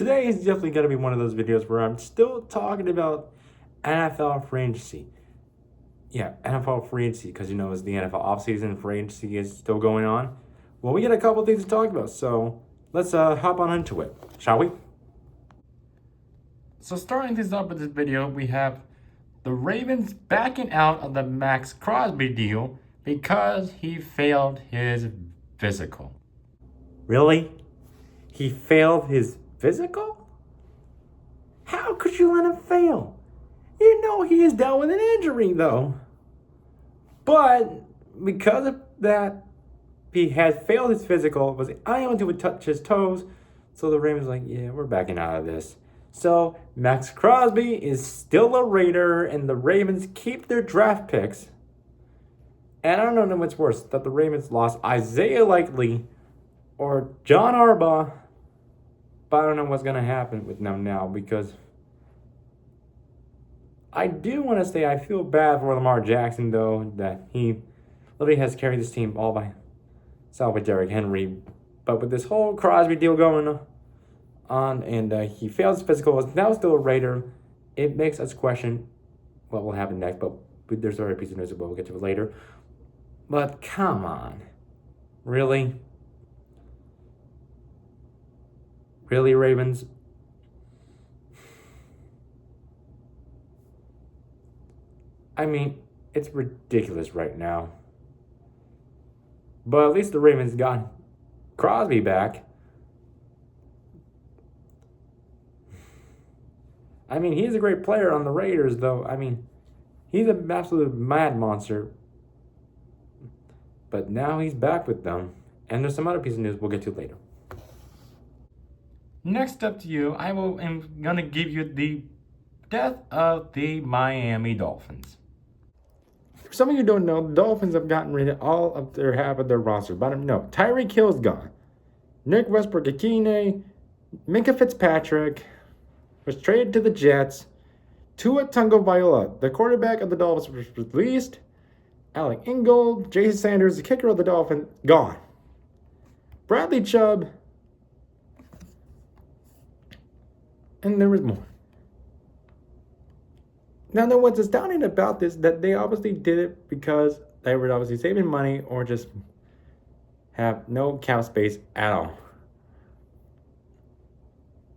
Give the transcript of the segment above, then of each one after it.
Today is definitely going to be one of those videos where I'm still talking about NFL free agency. Yeah, NFL free agency, because it's the NFL offseason, free agency is still going on. Well, we got a couple things to talk about, so let's hop on into it, shall we? So starting things up with this video, we have the Ravens backing out of the Max Crosby deal because he failed his physical. Really? He failed his physical? How could you let him fail? You know he is down with an injury, though. But because of that, he had failed his physical, was unable to touch his toes. So the Ravens like, yeah, we're backing out of this. So Max Crosby is still a Raider, and the Ravens keep their draft picks. And I don't know what's worse, that the Ravens lost Isaiah Likely or John Harbaugh. But I don't know what's going to happen with them now, because I do want to say I feel bad for Lamar Jackson, though, that he literally has carried this team all by himself with Derrick Henry. But with this whole Crosby deal going on, and he failed his physical, is now still a Raider, it makes us question what will happen next. But there's already a piece of news, but we'll get to it later. But come on. Really? Really, Ravens? I mean, it's ridiculous right now. But at least the Ravens got Crosby back. I mean, he's a great player on the Raiders, though. I mean, he's an absolute mad monster. But now he's back with them. And there's some other piece of news we'll get to later. Next up to you, am going to give you the death of the Miami Dolphins. For some of you who don't know, the Dolphins have gotten rid of all of half of their roster. But no, Tyreek Hill's gone. Nick Westbrook-Ikine, Minka Fitzpatrick was traded to the Jets. Tua Tagovailoa, the quarterback of the Dolphins, was released. Alec Ingold, Jason Sanders, the kicker of the Dolphins, gone. Bradley Chubb, and there was more. Now, what's astounding about this, that they obviously did it because they were obviously saving money or just have no cap space at all.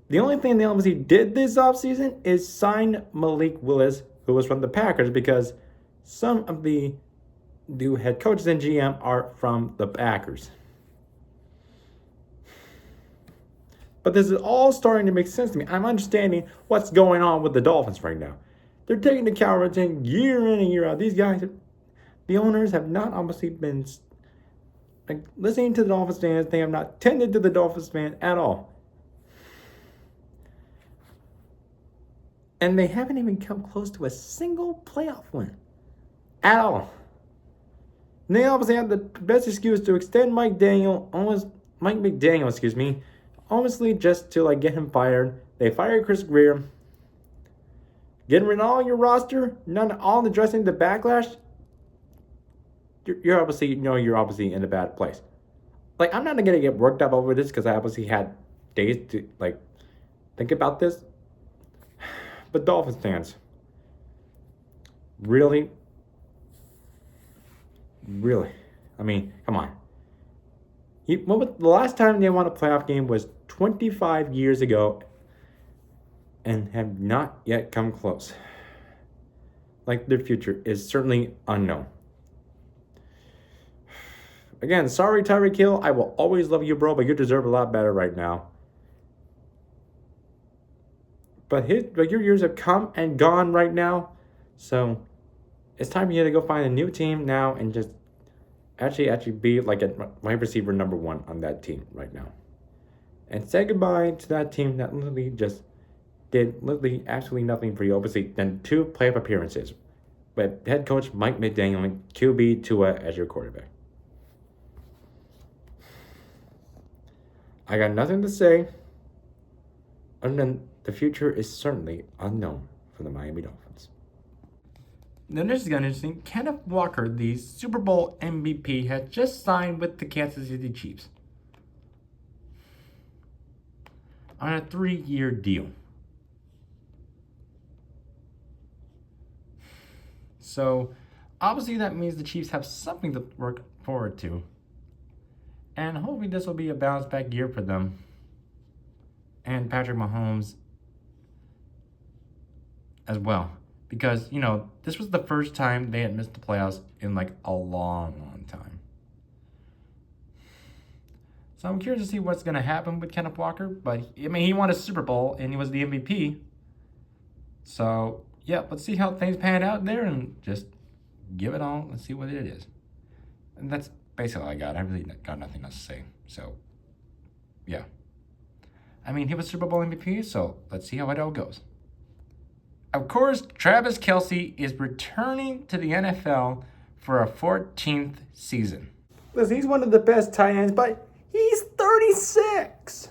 The only thing they obviously did this offseason is sign Malik Willis, who was from the Packers, because some of the new head coaches and GM are from the Packers. But this is all starting to make sense to me. I'm understanding what's going on with the Dolphins right now. They're taking the cow routine year in and year out. These guys, the owners have not obviously been listening to the Dolphins fans. They have not tended to the Dolphins fans at all. And they haven't even come close to a single playoff win at all. And they obviously have the best excuse to extend Mike McDaniel, honestly, just to get him fired. They fired Chris Greer. Getting rid of all your roster, not all addressing the backlash. You're obviously, you're obviously in a bad place. I'm not gonna get worked up over this because I obviously had days to think about this. But Dolphins fans, really, I mean, come on. The last time they won a playoff game was 25 years ago, and have not yet come close. Their future is certainly unknown. Again, sorry, Tyreek Hill. I will always love you, bro, but you deserve a lot better right now. But your years have come and gone right now, so it's time for you to go find a new team now and just actually be a wide receiver number one on that team right now. And say goodbye to that team that literally just did absolutely nothing for you. Obviously, then 2 playoff appearances with head coach Mike McDaniel and QB Tua as your quarterback. I got nothing to say other than the future is certainly unknown for the Miami Dolphins. Then this is kind of interesting. Kenneth Walker, the Super Bowl MVP, has just signed with the Kansas City Chiefs. on a 3-year deal. So obviously that means the Chiefs have something to work forward to. And hopefully this will be a bounce back year for them. And Patrick Mahomes as well. Because, this was the first time they had missed the playoffs in like a long, long time. So I'm curious to see what's going to happen with Kenneth Walker. But, he won a Super Bowl and he was the MVP. So, yeah, let's see how things pan out there and just give it all. Let's see what it is. And that's basically all I got. I really got nothing else to say. So, yeah. He was Super Bowl MVP, so let's see how it all goes. Of course, Travis Kelce is returning to the NFL for a 14th season. Listen, he's one of the best tight ends, but he's 36.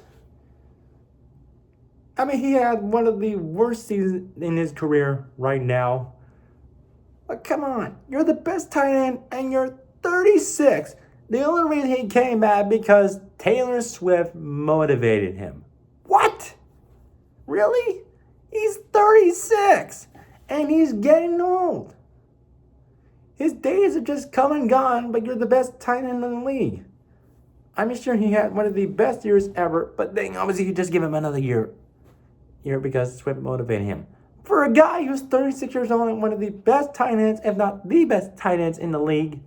He had one of the worst seasons in his career right now. But come on, you're the best tight end and you're 36. The only reason he came back because Taylor Swift motivated him. What? Really? He's 36 and he's getting old. His days are just come and gone, but you're the best tight end in the league. I'm sure he had one of the best years ever, but then obviously you just give him another year because Swift motivated him. For a guy who's 36 years old and one of the best tight ends, if not the best tight ends in the league,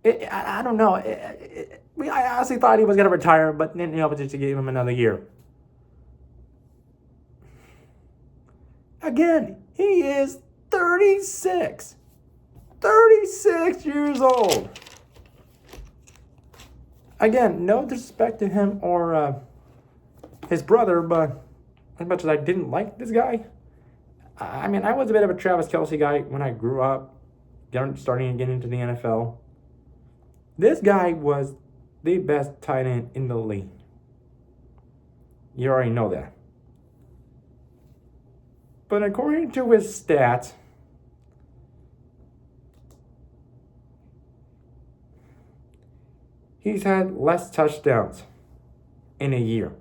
I don't know. I honestly thought he was going to retire, but then just to give him another year. Again, he is 36. 36 years old. Again, no disrespect to him or his brother, but as much as I didn't like this guy, I was a bit of a Travis Kelce guy when I grew up, starting to get into the NFL. This guy was the best tight end in the league. You already know that. But according to his stats, he's had less touchdowns in a year.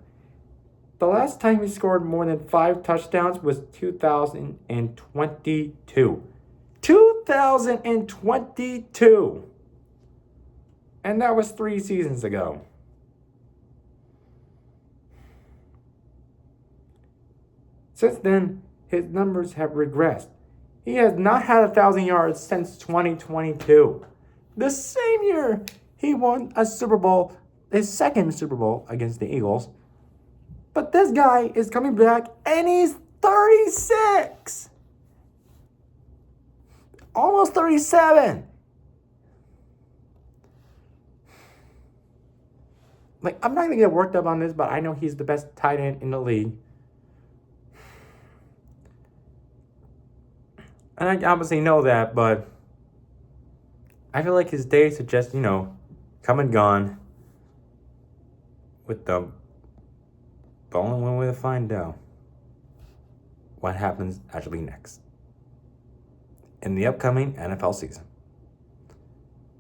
The last time he scored more than 5 touchdowns was 2022. 2022! And that was 3 seasons ago. Since then, his numbers have regressed. He has not had 1,000 yards since 2022. The same year he won a Super Bowl, his second Super Bowl against the Eagles. But this guy is coming back and he's 36. Almost 37. I'm not going to get worked up on this, but I know he's the best tight end in the league. And I obviously know that, but I feel like his days are just, come and gone. With the only one way to find out what happens actually next in the upcoming NFL season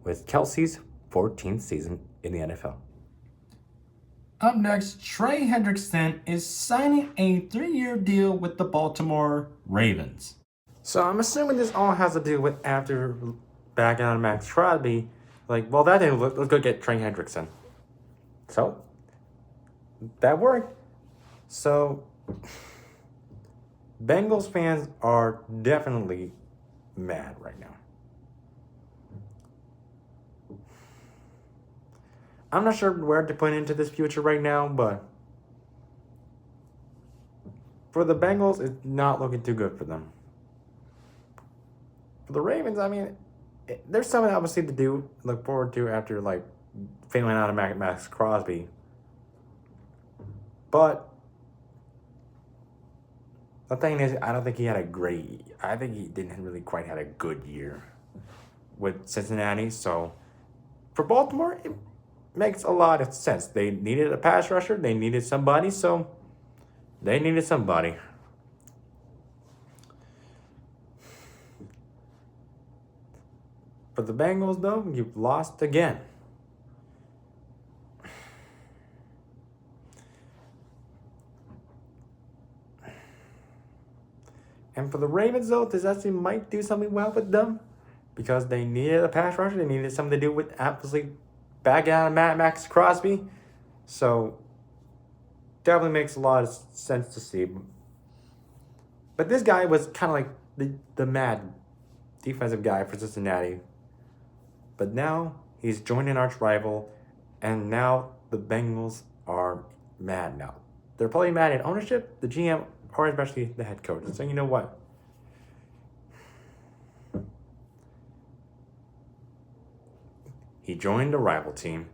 with Kelce's 14th season in the NFL. Up next, Trey Hendrickson is signing a 3-year deal with the Baltimore Ravens. So I'm assuming this all has to do with after backing out of Max Crosby. Let's go get Trey Hendrickson. So that worked. So Bengals fans are definitely mad right now. I'm not sure where to put into this future right now, but for the Bengals, it's not looking too good for them. For the Ravens, there's something obviously to look forward to after failing out of Max Crosby. But the thing is, I don't think he had I think he didn't really quite had a good year with Cincinnati. So for Baltimore, it makes a lot of sense. They needed a pass rusher. They needed somebody. So they needed somebody. For the Bengals, though, you've lost again. And for the Ravens, though, this actually might do something well with them because they needed a pass rusher. They needed something to do with obviously back out of Mad Max Crosby. So definitely makes a lot of sense to see. But this guy was kind of like the mad defensive guy for Cincinnati. But now he's joined an arch rival, and now the Bengals are mad now. They're probably mad at ownership, the GM, or especially the head coach. And saying, you know what? He joined a rival team,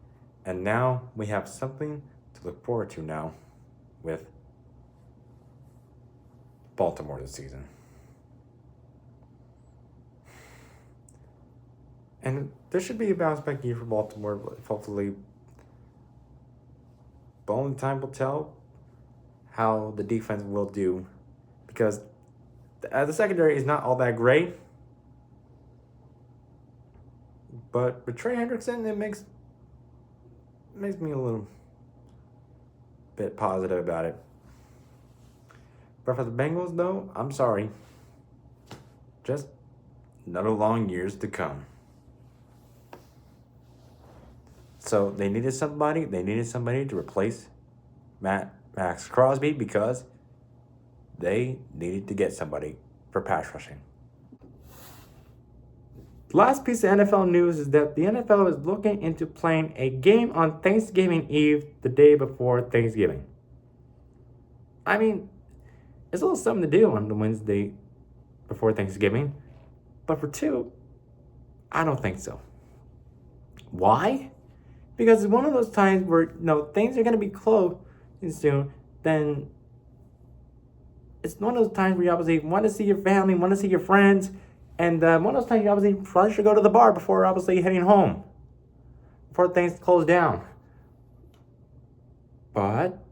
and now we have something to look forward to now with Baltimore this season. And there should be a bounce back year for Baltimore, but hopefully, but only time will tell how the defense will do, because the secondary is not all that great. But with Trey Hendrickson, it makes me a little bit positive about it. But for the Bengals, though, I'm sorry. Just another long years to come. So they needed somebody. They needed somebody to replace Max Crosby because they needed to get somebody for pass rushing. Last piece of NFL news is that the NFL is looking into playing a game on Thanksgiving Eve, the day before Thanksgiving. I mean, it's a little something to do on the Wednesday before Thanksgiving, but for two, I don't think so. Why? Because it's one of those times where things are going to be closed soon. Then it's one of those times where you obviously want to see your family, want to see your friends. And one of those times you obviously probably should go to the bar before obviously heading home. Before things close down. But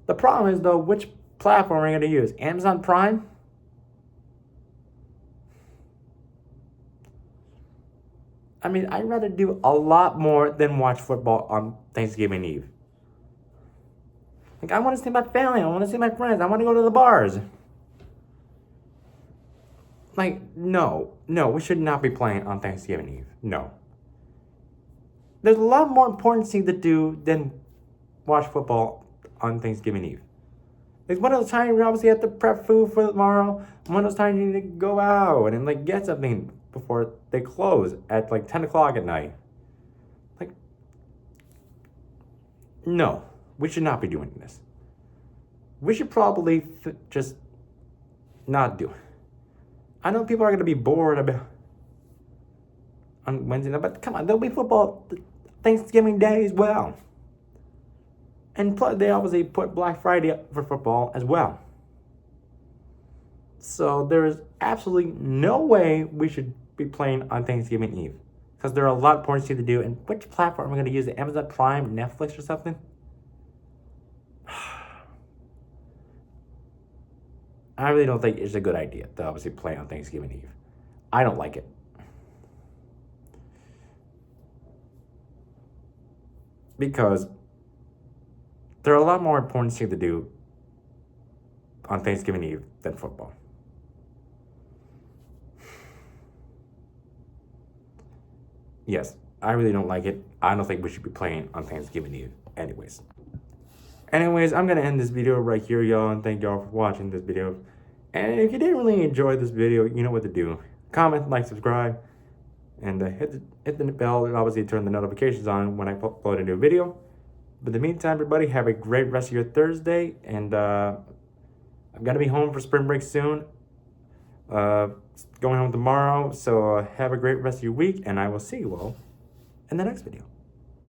the problem is, though, which platform are we going to use? Amazon Prime? I mean, I'd rather do a lot more than watch football on Thanksgiving Eve. Like, I want to see my family. I want to see my friends. I want to go to the bars. Like, no, we should not be playing on Thanksgiving Eve. No. There's a lot more important things to do than watch football on Thanksgiving Eve. It's one of those times you obviously have to prep food for tomorrow. One of those times you need to go out and get something before they close at 10 o'clock at night. No, we should not be doing this. We should probably just not do it. I know people are going to be bored about on Wednesday night, but come on, there'll be football Thanksgiving Day as well. And plus, they obviously put Black Friday up for football as well. So there is absolutely no way we should be playing on Thanksgiving Eve. Because there are a lot of important things to do. And which platform are we going to use? Amazon Prime, Netflix, or something? I really don't think it's a good idea to obviously play on Thanksgiving Eve. I don't like it. Because there are a lot more important things to do on Thanksgiving Eve than football. Yes, I really don't like it. I don't think we should be playing on Thanksgiving Eve anyways. Anyways, I'm going to end this video right here, y'all, and thank y'all for watching this video. And if you didn't really enjoy this video, you know what to do. Comment, like, subscribe, and hit the bell and obviously turn the notifications on when I upload a new video. But in the meantime, everybody, have a great rest of your Thursday, and I'm going to be home for spring break soon. Going home tomorrow, so have a great rest of your week, and I will see you all in the next video.